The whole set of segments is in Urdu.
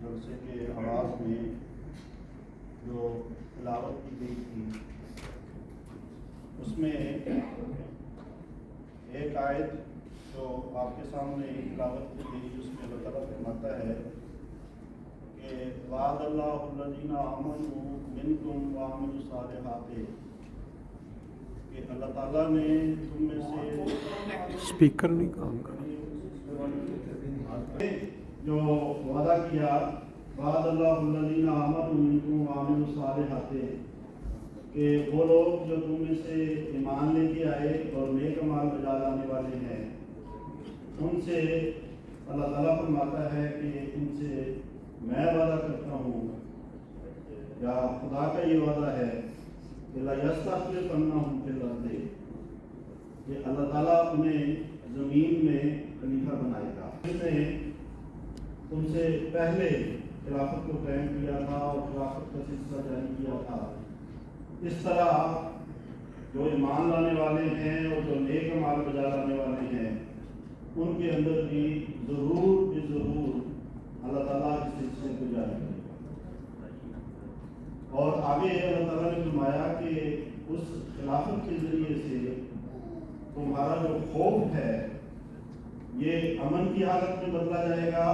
جلسے کے آغاز میں جو تلاوت کی گئی تھی اس میں ایک آیت جو آپ کے سامنے تلاوت کی گئی اس میں اللہ تعالیٰ فرماتا ہے کہ وعد اللہ الذین آمنوا منکم وعملوا الصالحات، کہ اللہ تعالیٰ نے تم میں سے اسپیکر نہیں کام کر جو وعدہ کیا وعد اللہ الذین آمنوا منکم وعملوا الصالحات، کہ وہ لوگ جو تم میں سے ایمان لے کے آئے اور نیک اعمال بجا لانے والے ہیں ان سے اللہ تعالیٰ فرماتا ہے کہ ان سے میں وعدہ کرتا ہوں، یا خدا کا یہ وعدہ ہے کہ لَيَسْتَخْلِفَنَّهُمْ فِي الْأَرْضِ، کہ اللہ تعالیٰ انہیں زمین میں خلیفہ بنائے گا۔ اس نے تم سے پہلے خلافت کو قائم کیا تھا اور خلافت کا سلسلہ جاری کیا تھا، اس طرح جو ایمان لانے والے ہیں اور جو نیک اعمال بجا لانے والے ہیں ان کے اندر بھی ضرور اللہ تعالیٰ اس سلسلے کو جاری کرے گا۔ اور آگے اللہ تعالیٰ نے فرمایا کہ اس خلافت کے ذریعے سے تمہارا جو خوف ہے یہ امن کی حالت میں بدلا جائے گا،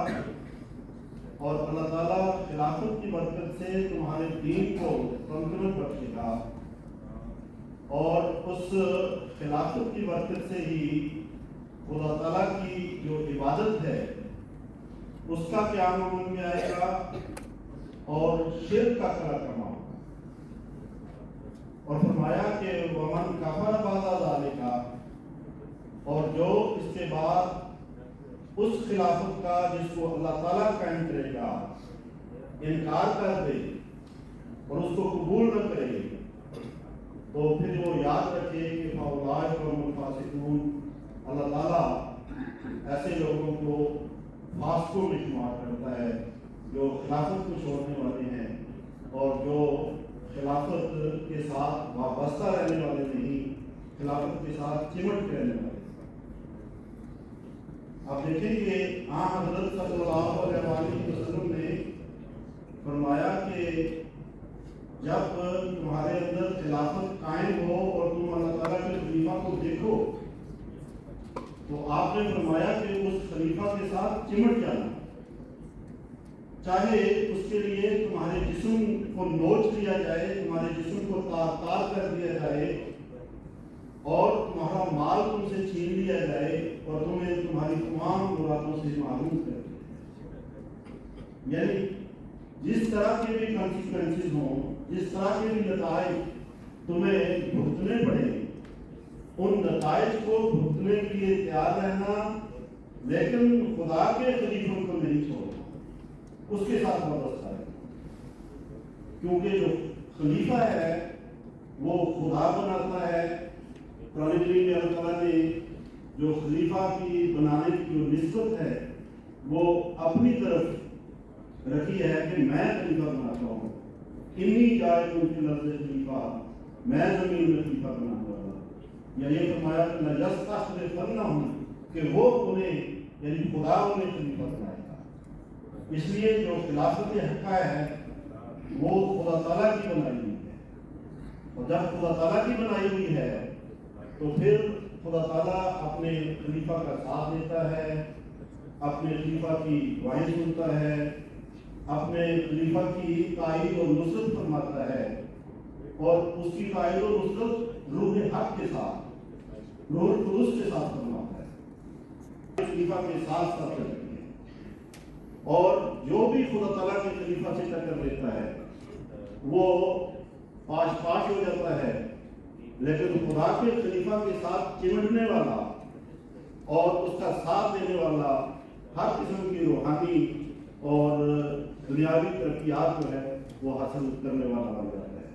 اور اللہ تعالیٰ خلافت کی برکت سے تمہارے دین کو تمکنت بخشے گا، اور اس خلافت کی برکت سے ہی خدا تعالیٰ کی جو عبادت ہے اس کا قیام امن میں آئے گا اور شرک کا کڑا کما ہوگا۔ اور فرمایا کہ ومن کفر بعد ذالک، اور جو اس کے بعد اس خلافت کا جس کو اللہ تعالیٰ قائم کرے گا انکار کر دے اور اس کو قبول نہ کرے تو پھر وہ یاد رکھے کہ فاولئک هم الفاسقون، اللہ تعالیٰ ایسے لوگوں کو فاسقوں میں شمار کرتا ہے جو خلافت کو چھوڑنے والے ہیں اور جو خلافت کے ساتھ وابستہ رہنے والے نہیں، خلافت کے ساتھ چمٹ کے رہنے والے۔ آپ دیکھیں کہ حضرت صلی اللہ علیہ وسلم نے فرمایا کہ جب تمہارے اندر خلافت قائم ہو اور تم اللہ تعالیٰ کے خلیفہ کو دیکھو تو آپ نے فرمایا کہ اس خلیفہ کے ساتھ چمٹ جانا، چاہے اس کے لیے تمہارے جسم کو نوچ لیا جائے، تمہارے جسم کو تار تار کر دیا جائے اور تمہارا مال تم سے چھین لیا جائے اور تمہیں تمہاری تمام مرادوں سے محروم کر دیا، یعنی جس طرح کے بھی کانسیکوینسز ہوں، جس طرح کے بھی نتائج تمہیں بھگتنے پڑیں، ان نتائج کو بھگتنے کے لیے تیار رہنا، لیکن خدا کے خلیفوں کو نہیں چھوڑنا، اس کے ساتھ وابستہ ہے، کیونکہ جو خلیفہ ہے وہ خدا بناتا ہے۔ قرآن کریم میں اللہ تعالیٰ نے جو خلیفہ کی بنانے کی جو نسبت ہے وہ اپنی طرف رکھی ہے کہ میں خلیفہ بناتا ہوں، انی جاعل فی الارض خلیفہ، میں زمین میں خلیفہ بنانے والا، یا یہ فرمایا کہ لَيَسْتَخْلِفَنَّهُمْ، کہ وہ انہیں یعنی خدا انہیں خلیفہ بنائے گا۔ اس لیے جو خلافت حقہ ہے وہ خدا تعالیٰ کی بنائی ہوئی ہے، اور جب خدا تعالیٰ کی بنائی ہوئی ہے تو پھر خدا تعالیٰ اپنے خلیفہ کا ساتھ دیتا ہے، اپنے خلیفہ کی گواہی سنتا ہے، اپنے خلیفہ کی تائید اور نصرت فرماتا ہے، اور اس کی تائید اور نصرت روح حق کے ساتھ، روح القدس کے ساتھ فرماتا ہے، خلیفہ کے ساتھ چلتی ہے۔ اور جو بھی خدا تعالیٰ کے خلیفہ سے ٹکر لیتا ہے وہ پاش پاش ہو جاتا ہے، لیکن خدا کے خلیفہ کے ساتھ چمٹنے والا اور اس کا ساتھ دینے والا ہر قسم کی روحانی اور دنیاوی ترقیات جو ہے وہ حاصل کرنے والا بن جاتا ہے۔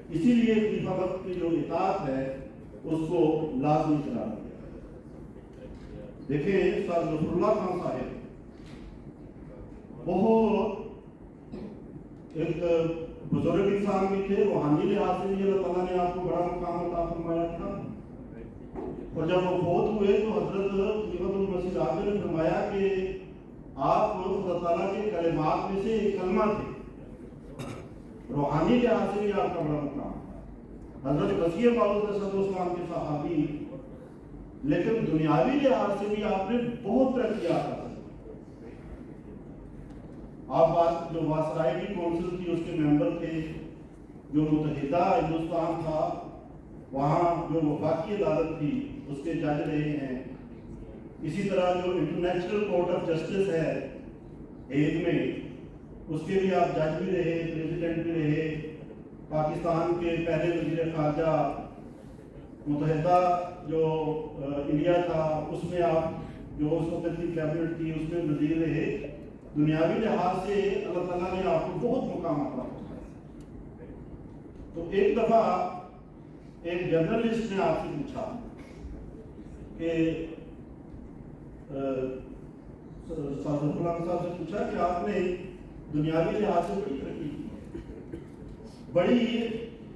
اسی لیے خلیفہ وقت کی جو اطاعت ہے اس کو لازمی قرار دیا۔ دیکھیں سر ظفر اللہ خان صاحب بہت ایک بزرگ انسان بھی تھے، روحانی لحاظ سے بھی اللہ تعالیٰ نے آپ کو بڑا مقام عطا فرمایا تھا، اور جب وہ فوت ہوئے تو حضرت خلیفۃ المسیح اعظم نے فرمایا کہ آپ خدا تعالیٰ کے کلمات میں سے ایک کلمہ تھے، روحانی لحاظ سے بھی آپ کا بڑا مقام تھا۔ حضرت مسیح موعود علیہ السلام کے صحابی، لیکن دنیاوی لحاظ سے بھی آپ نے بہت ترقیات حاصل کی۔ آپ بات جو واسرائے کی کونسل تھی اس کے ممبر تھے، جو متحدہ ہندوستان تھا وہاں جو وفاقی عدالت تھی اس کے جج رہے ہیں۔ اسی طرح جو انٹرنیشنل کورٹ آف جسٹس ہے ہیگ میں، اس کے بھی آپ جج بھی رہے، پریزیڈنٹ بھی رہے۔ پاکستان کے پہلے وزیر خارجہ، متحدہ جو انڈیا تھا اس میں آپ جو اس وقت کی کیبنٹ تھی اس میں وزیر رہے۔ دنیاوی لحاظ سے اللہ تعالیٰ نے آپ کو بہت مقام عطا فرمایا۔ تو ایک دفعہ ایک جرنلسٹ نے آپ سے پوچھا کہ ظفر اللہ صاحب سے پوچھا کہ آپ نے دنیاوی لحاظ سے بڑی ترقی کی، بڑی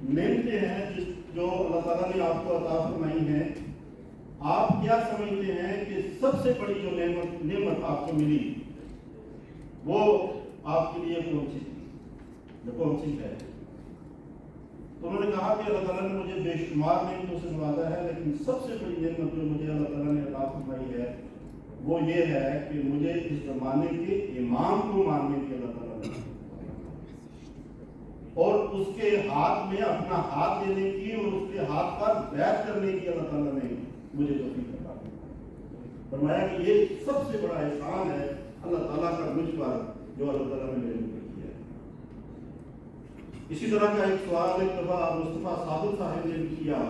نعمتیں ہیں جو اللہ تعالیٰ نے آپ کو عطا فرمائی ہیں، آپ کیا سمجھتے ہیں کہ سب سے بڑی جو نعمت آپ کو ملی وہ آپ کے لیے کون سی تھی، کون سی ہے؟ تو انہوں نے کہا کہ اللہ تعالیٰ نے مجھے بے شمار نعمتوں سے نوازا ہے، لیکن سب سے بڑی نعمت جو مجھے اللہ تعالیٰ نے عطا فرمائی ہے وہ یہ ہے کہ مجھے اس زمانے کے امام کو ماننے کی اللہ تعالیٰ نے اور اس کے ہاتھ میں اپنا ہاتھ دینے کی اور اس کے ہاتھ پر بیعت کرنے کی اللہ تعالیٰ نے مجھے توفیق عطا فرمایا کہ یہ سب سے بڑا احسان ہے اللہ تعالیٰ کا مجھ پر جو اللہ تعالیٰ نے میرے اوپر کیا ہے۔ اسی طرح کا ایک سوال ایک دفعہ مصطفیٰ صادق صاحب نے بھی کیا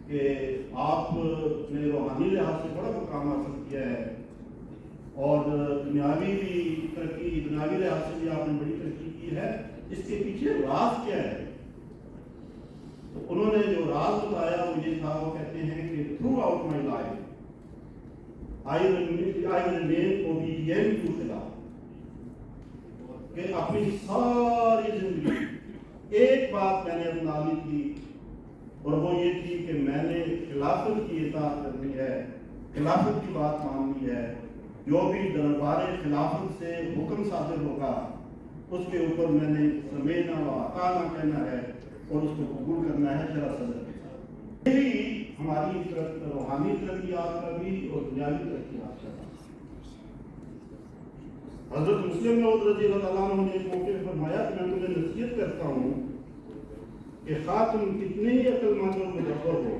کہ آپ نے روحانی لحاظ سے بڑا مقام حاصل کیا ہے اور دنیاوی بھی ترقی، دنیاوی لحاظ سے بھی آپ نے بڑی ترقی کی ہے، اس کے پیچھے راز کیا ہے؟ تو انہوں نے جو راز بتایا وہ یہ تھا، وہ کہتے ہیں کہ through out my life I will remain obedient to خدا، کہ اپنی ساری زندگی ایک بات میں نے اپنا لی تھی اور وہ یہ تھی کہ میں نے خلافت کی اطاعت کرنی ہے، خلافت کی بات ماننی ہے، جو بھی دربار خلافت سے حکم صادر ہوگا اس کے اوپر میں نے سمجھنا و اطاعنا کہنا ہے اور اس کو قبول کرنا ہے شرع صدر کے ساتھ۔ یہی ہماری روحانی ترقیات کا بھی اور دنیاوی ترقیات کا بھی۔ حضرت مسلم موعود رضی اللہ تعالیٰ عنہ نے ایک موقع پر فرمایا کہ میں تمہیں نصیحت کرتا ہوں کہ خواہ تم کتنے ہی عقل مند اور مدبر ہو،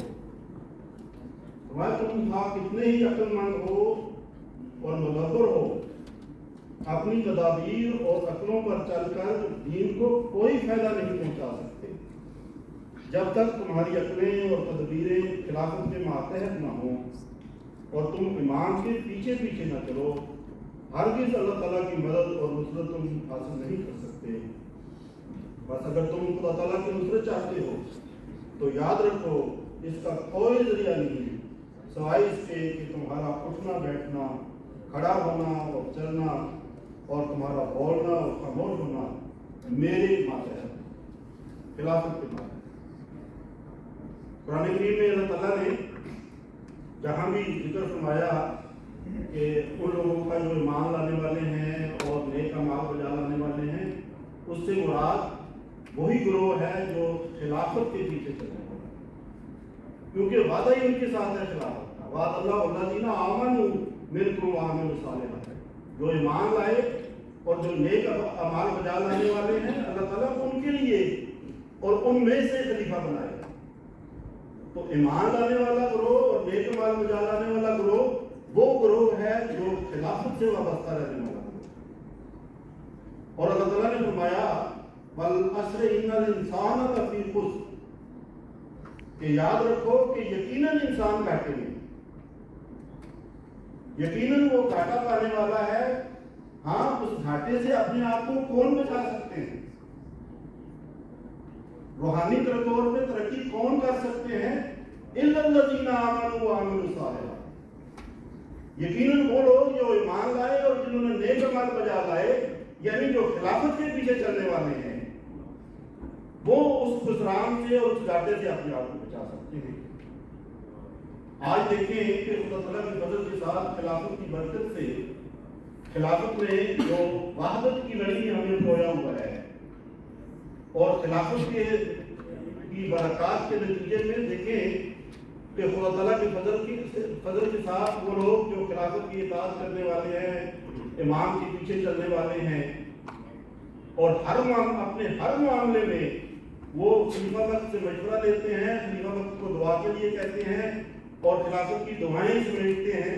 خواہ تم کتنے ہی عقل مند ہو اور مدبر ہو، اپنی تدابیر اور عقلوں پر چل کر دین کو کوئی فائدہ نہیں پہنچا سکتے جب تک تمہاری عقلیں اور تدبیریں خلافت کے ماتحت نہ ہوں اور تم امام کے پیچھے پیچھے نہ چلو، ہرگز اللہ تعالیٰ کی مدد اور نصرت تم حاصل نہیں کر سکتے۔ بس اگر تم خدا تعالیٰ کی نصرت چاہتے ہو تو یاد رکھو اس کا کوئی ذریعہ نہیں سوائے اس کے کہ تمہارا اٹھنا بیٹھنا، کھڑا ہونا اور چلنا اور تمہارا بولنا اور خاموش ہونا میرے ماتحت، خلافت کے ماتحت۔ قرآن کریم میں اللہ تعالیٰ نے جہاں بھی ذکر فرمایا کہ ان لوگوں کا جو ایمان لانے والے ہیں اور نیک اعمال بجا لانے والے ہیں، اس سے مراد وہی گروہ ہے جو خلافت کے پیچھے چلنے والا، کیونکہ وعدہ ہی ان کے ساتھ ہے خلافت کا۔ وعد اللہ والذین آمنوا منکم وعملوا الصالحات، جو ایمان لائے اور جو نیک اعمال بجا لانے والے ہیں اللہ تعالیٰ ان کے لیے اور ان میں سے خلیفہ بنائے گا۔ تو ایمان لانے والا گروہ اور نیک اعمال بجا لانے والا گروہ وہ گروہ ہے جو خلافت سے وابستہ رہنے والا گروہ۔ اور اللہ تعالیٰ نے فرمایا وَالْعَصْرِ إِنَّ الْإِنسَانَ لَفِي خُسْرٍ، کہ یاد رکھو کہ یقیناً انسان گھاٹے میں، یقیناً وہ گھاٹا پانے والا ہے۔ ہاں اس گھاٹے سے اپنے آپ کو کون بچا سکتے ہیں؟ روحانی طور پہ ترقی کون کر سکتے ہیں؟ الا الذین آمنوا وعملوا الصالحات، یقیناً وہ لوگ جو ایمان لائے اور جنہوں نے نیک اعمال بجا لائے، یعنی جو خلافت کے پیچھے چلنے والے ہیں، وہ اس خسران سے اور اس گھاٹے سے اپنے آپ کو بچا سکتے ہیں۔ آج دیکھیں کہ خدا تعالیٰ کی فضل کے ساتھ خلافت کی برکت سے خلافت میں جو وحدت کی لڑی ہمیں کھویا ہوا ہے، اور خلافت کی برکات کے نتیجے میں دیکھیں کہ خدا تعالیٰ کے فضل کے ساتھ وہ لوگ جو خلافت کی اطاعت کرنے والے ہیں، امام کے پیچھے چلنے والے ہیں، اور اپنے ہر معاملے میں وہ خلیفہ وقت سے مشورہ لیتے ہیں، خلیفہ وقت کو دعا کے لیے کہتے ہیں اور خلافت کی دعائیں سمیٹتے ہیں،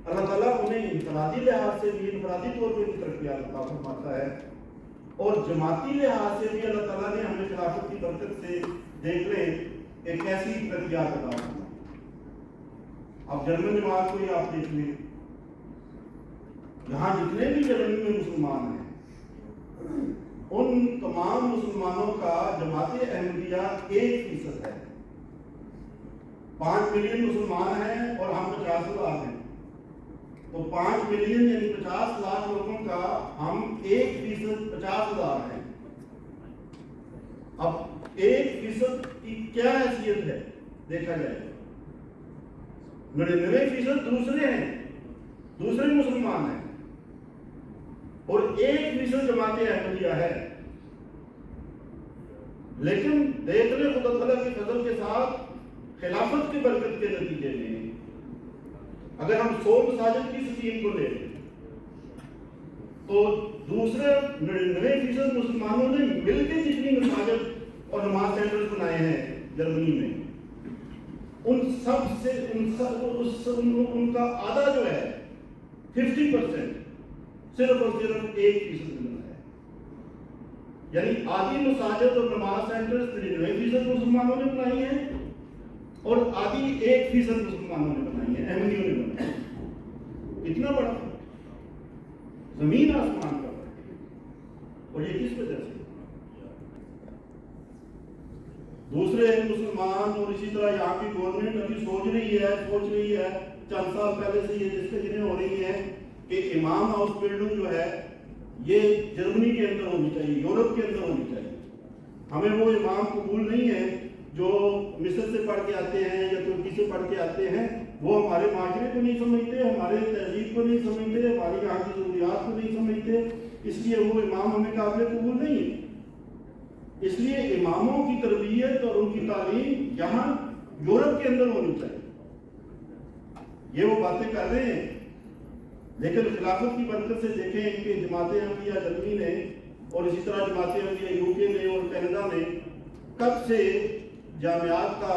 اللہ تعالیٰ انہیں انفرادی لحاظ سے بھی انفرادی طور پہ بھی ترقیات عطا فرماتا ہے، اور جماعتی لحاظ سے بھی اللہ تعالیٰ نے ہمیں خلافت کی برکت سے دیکھ لیں ایک ایسی ترقیات عطا فرمائی۔ اب جرمن جماعت کو ہی آپ دیکھ لیں، یہاں جتنے بھی جرمنی میں مسلمان ہیں، ان تمام مسلمانوں کا جماعت احمدیہ 1% ہے۔ 5 ملین مسلمان ہیں اور ہم 50,000 ہیں، تو 5 ملین یعنی 50 لاکھ لوگوں کا ہم 1% 50,000 ہیں۔ اب 1% کی کیا حیثیت ہے دیکھا جائے، 99% دوسرے ہیں، دوسرے مسلمان ہیں، اور 1% جماعت احمدیہ ہے۔ لیکن دیکھ لیں خدا تعالیٰ کی فضل کے ساتھ خلافت کی برکت کے نتیجے میں اگر ہم 100 مساجد کی سکیم کو لیں تو دوسرے 99% مسلمانوں نے مل کے جتنی مساجد اور نماز سینٹرز بنائے ہیں جرمنی میں، ان سب سے ان کا آدھا جو ہے 50% صرف اور صرف 1% بنا ہے، یعنی آدھی مساجد اور نماز سینٹرز 99% مسلمانوں نے بنائی ہیں اور آدھی 1% مسلمانوں نے بنائی ہے، احمدیوں نے بنائی ہے۔ اتنا بڑا زمین آسمان کا فرق ہے، اور یہ کس وجہ سے؟ دوسرے مسلمان اور اسی طرح یہاں کی گورنمنٹ ابھی سوچ رہی ہے چند سال پہلے سے یہ ڈسکشنیں ہو رہی ہیں کہ امام ہاؤس بلڈنگ جو ہے یہ جرمنی کے اندر ہونی چاہیے، یورپ کے اندر ہونی چاہیے۔ ہمیں وہ امام قبول نہیں ہے جو مصر سے پڑھ کے آتے ہیں یا ترکی سے پڑھ کے آتے ہیں، وہ ہمارے معاشرے کو نہیں سمجھتے، ہمارے تہذیب کو نہیں سمجھتے، ہماری یہاں کی ضروریات کو نہیں سمجھتے، اس لیے وہ امام ہمیں قابل قبول نہیں ہے۔ اس لیے اماموں کی تربیت اور ان کی تعلیم یہاں یورپ کے اندر ہونی چاہیے۔ یہ وہ باتیں کر رہے ہیں، لیکن خلافت کی برکت سے دیکھیں کہ جماعت احمدیہ جرمنی نے اور اسی طرح جماعت احمدیہ UK نے اور کینیڈا نے کب سے جامعات کا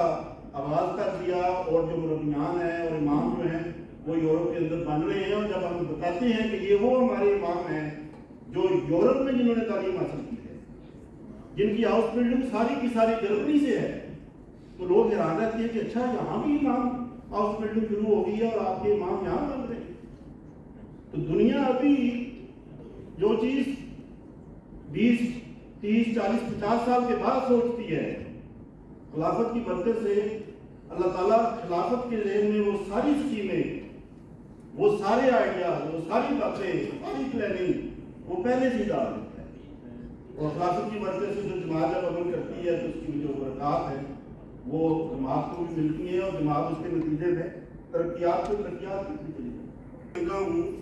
آغاز کر دیا، اور جو مربیان ہیں اور امام جو ہیں وہ یورپ کے اندر بن رہے ہیں، اور جب ہم بتاتے ہیں کہ یہ وہ ہمارے امام ہیں جو یورپ میں جنہوں نے تعلیم حاصل کی ہے، جن کی ہاؤس بلڈنگ ساری کی ساری جرمنی سے ہے، تو لوگ حیران رہتے ہیں کہ اچھا یہاں بھی امام ہاؤس بلڈنگ شروع ہو گئی ہے اور آپ کے امام یہاں بن رہے ہیں۔ تو دنیا ابھی جو چیز 20 30 40 50 سال کے بعد سوچتی ہے، خلافت کی برکت سے اللہ تعالیٰ خلافت کے ذہن میں وہ ساری سکیمیں، وہ سارے آئیڈیاز، وہ ساری باتیں، ساری پلاننگ وہ پہلے سے ڈال دیتا ہے، اور خلافت کی برکت سے جو جماعت جب عمل کرتی ہے تو اس کی جو برکات ہے وہ جماعت کو بھی ملتی ہیں، اور جماعت اس کے نتیجے میں ترقیات کرتی چلی جاتی ہے۔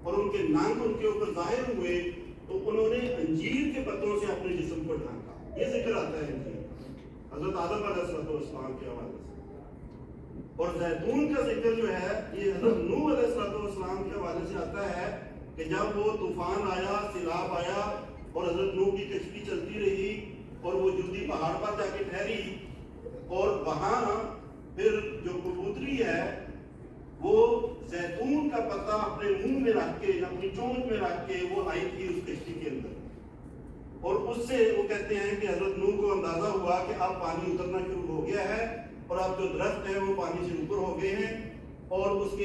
اور ان کے ننگ ان کے اوپر ظاہر ہوئے تو انہوں نے انجیر کے پتوں سے اپنے جسم کو ڈھانکا، یہ ذکر آتا ہے انجیر حضرت آدم علیہ السلام کے حوالے سے، اور زیتون کا ذکر جو ہے یہ حضرت نوح علیہ السلام کے حوالے سے آتا ہے کہ جب وہ طوفان آیا، سیلاب آیا اور حضرت نوح کی کشتی چلتی رہی اور وہ جودی پہاڑ پر جا کے ٹھہری، اور وہاں پھر جو کبوتری ہے وہ زیتون کا پتا اپنے منہ میں رکھ کے، اپنی چونچ میں رکھ کے وہ آئی تھی اس کشتی کے اندر، اور اس سے وہ کہتے ہیں کہ حضرت نوح کو اندازہ ہوا کہ اب پانی اترنا شروع ہو گیا ہے، اور اب جو درخت ہیں وہ پانی سے اوپر ہو گئے ہیں، اور اس کے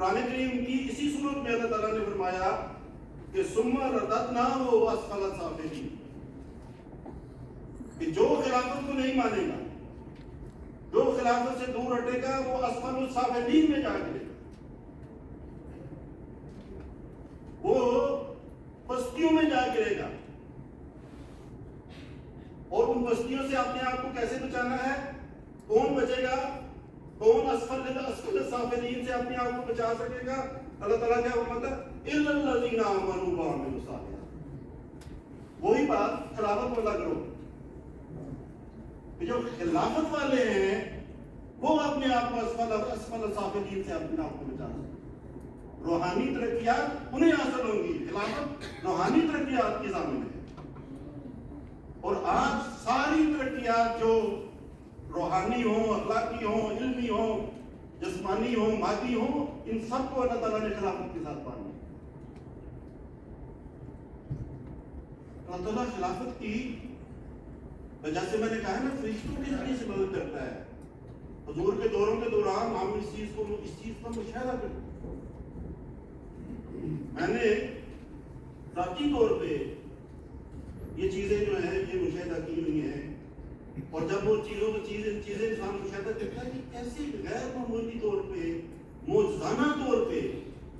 قرآن کریم کی اسی صورت میں اللہ تعالیٰ نے فرمایا کہ ثم رددناہ اسفل سافلین، کہ جو خلافت کو نہیں مانے گا، جو خلافت سے دور ہٹے گا، وہ اسفل السافلین میں جا گرے گا، وہ پستیوں میں جا گرے گا۔ اور ان پستیوں سے اپنے آپ کو کیسے بچانا ہے؟ کون بچے گا؟ کون اسفل سافلین سے اپنے آپ کو بچا سکے گا؟ اللہ تعالیٰ کیا فرماتا ہے؟ الا الذین آمنوا وعملوا الصالحات۔ وہی بات خلافت والا کرو کہ جو خلافت والے ہیں وہ اپنے آپ کو اسفل سافلین سے اپنے آپ کو بچا سکتے۔ روحانی ترقیات انہیں حاصل ہوں گی، خلافت روحانی ترقیات کی ضامن ہے۔ اور آج ساری ترقیات جو روحانی ہوں، اخلاقی ہوں، علمی ہوں، جسمانی ہوں، مادی ہوں، ان سب کو اللہ تعالیٰ نے خلافت کے ساتھ پانا۔ اللہ تعالیٰ خلافت کی جیسے میں نے کہا نا فرشتوں کے ذریعے سے مدد کرتا ہے۔ حضور کے دوروں کے دوران ہم اس چیز کا مشاہدہ کرتے ہیں۔ میں نے ذاتی طور پہ یہ چیزیں جو ہیں یہ مشاہدہ کی ہوئی ہیں، اور جب وہ چیزیں انسان مشاہدہ کرتا ہے کہ کیسے غیر معمولی طور پہ، معجزانہ طور پہ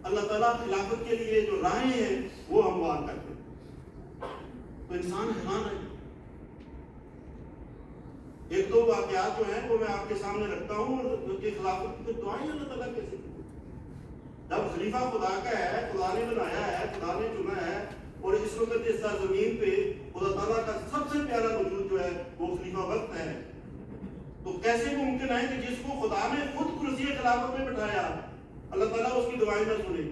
اللہ تعالیٰ خلافت کے لیے جو راہیں ہیں وہ ہموار کرتے ہیں، تو انسان حیران ہے۔ ایک دو واقعات جو ہیں وہ میں آپ کے سامنے رکھتا ہوں کہ خلافت کی دعائیں اللہ تعالیٰ کیسے کی۔ جب خلیفہ خدا کا ہے، خدا نے بنایا ہے، خدا نے چنا ہے، اور اس وقت اس زمین پہ خدا تعالیٰ کا سب سے پیارا وجود جو ہے وہ خلیفہ وقت ہے، تو کیسے ممکن ہے کہ جس کو خدا نے خود کرسی خلافت میں بٹھایا اللہ تعالیٰ اس کی دعائیں نہ سنے؟